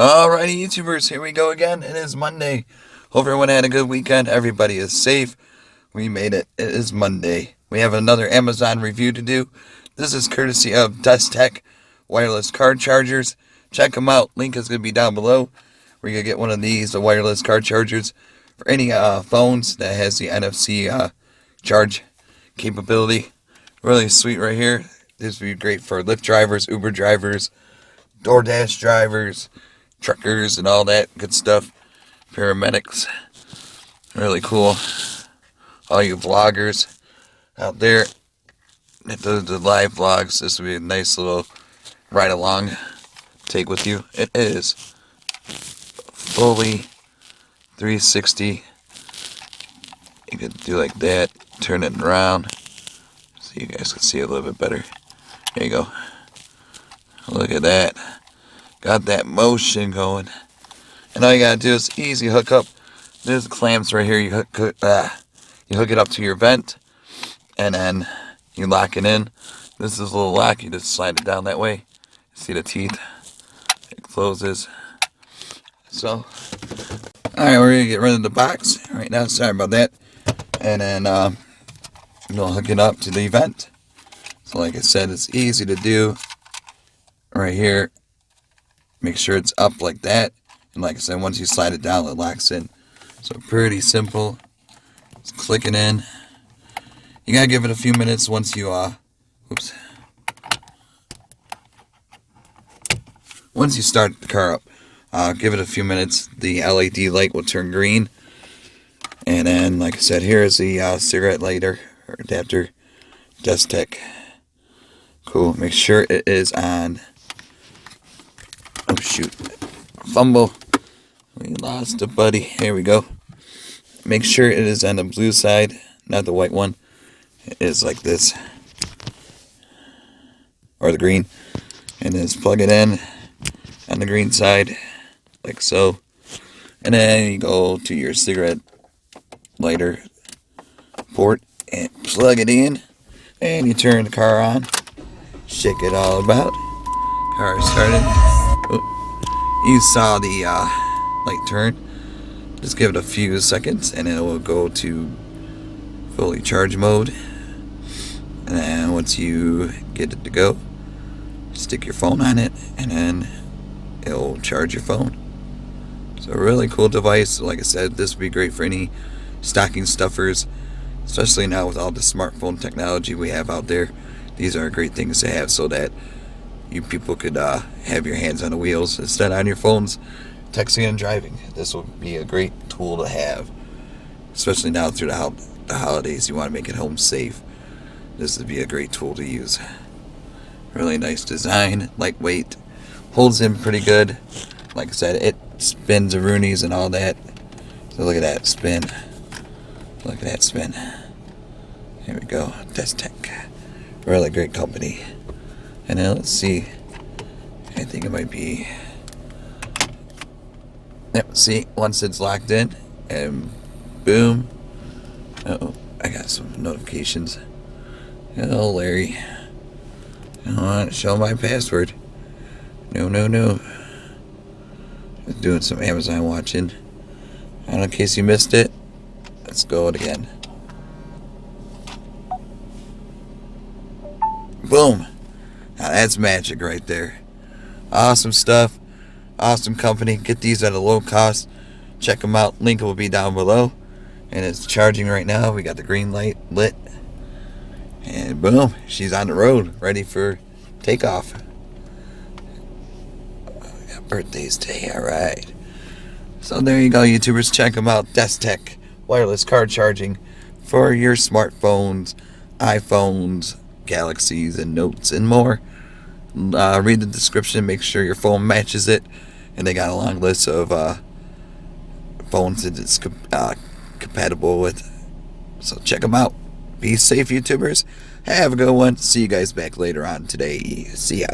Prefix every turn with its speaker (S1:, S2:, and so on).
S1: Alrighty, YouTubers, here we go again. It is Monday. Hope everyone had a good weekend. Everybody is safe. We made it. It is Monday. We have another Amazon review to do. This is courtesy of DESTEK Wireless Car Chargers. Check them out. Link is going to be down below. We're going to get one of these, the wireless car chargers, for any phones that has the NFC charge capability. Really sweet right here. This would be great for Lyft drivers, Uber drivers, DoorDash drivers, truckers, and all that good stuff. Paramedics. Really cool. All you vloggers out there that do the live vlogs, this would be a nice little ride along take with you. It is fully 360. You could do like that, turn it around so you guys can see it a little bit better. There you go. Look at that. Got that motion going. And all you gotta do is easy hook up. There's clamps right here. You hook it up to your vent, and then you lock it in. This is a little lock. You just slide it down that way. See the teeth? It closes. So, alright, we're gonna get rid of the box right now. Sorry about that. And then you'll hook it up to the vent. So, like I said, it's easy to do. Right here, make sure it's up like that, and like I said, once you slide it down, it locks in. So pretty simple. Just click it in. You gotta give it a few minutes once you once you start the car up. Give it a few minutes. The LED light will turn green, and then like I said, here is the cigarette lighter or adapter. DESTEK. Cool. Make sure it is on. Oh shoot, fumble. We lost a buddy. Here we go. Make sure it is on the blue side, not the white one. It is like this, or the green, and then just plug it in on the green side like so, and then you go to your cigarette lighter port and plug it in, and you turn the car on. Shake it all about. Car started. You saw the light turn. Just give it a few seconds and it will go to fully charge mode. And then once you get it to go, stick your phone on it and then it'll charge your phone. So a really cool device. Like I said, this would be great for any stocking stuffers, especially now with all the smartphone technology we have out there. These are great things to have so that you people could have your hands on the wheels instead on your phones, texting and driving. This will be a great tool to have, especially now through the holidays. You want to make it home safe. This would be a great tool to use. Really nice design, lightweight, holds in pretty good. Like I said, it spins the Roonies and all that. So look at that spin. Look at that spin. Here we go. DESTEK. Really great company. And then let's see. I think it might be. Yep, see, once it's locked in, and boom. Uh-oh, I got some notifications. Hello, Larry. I don't want to show my password. No. Just doing some Amazon watching. And in case you missed it, let's go it again. Boom. Now that's magic right there. Awesome stuff. Awesome company. Get these at a low cost. Check them out. Link will be down below. And it's charging right now. We got the green light lit. And boom. She's on the road. Ready for takeoff. Got birthdays today. Alright. So there you go, YouTubers. Check them out. DESTEK Wireless Car Charging for your smartphones, iPhones, Galaxies, and Notes, and more. Read the description, make sure your phone matches it, and they got a long list of phones that it's compatible with. So check them out. Be safe, YouTubers. Have a good one. See you guys back later on today. See ya.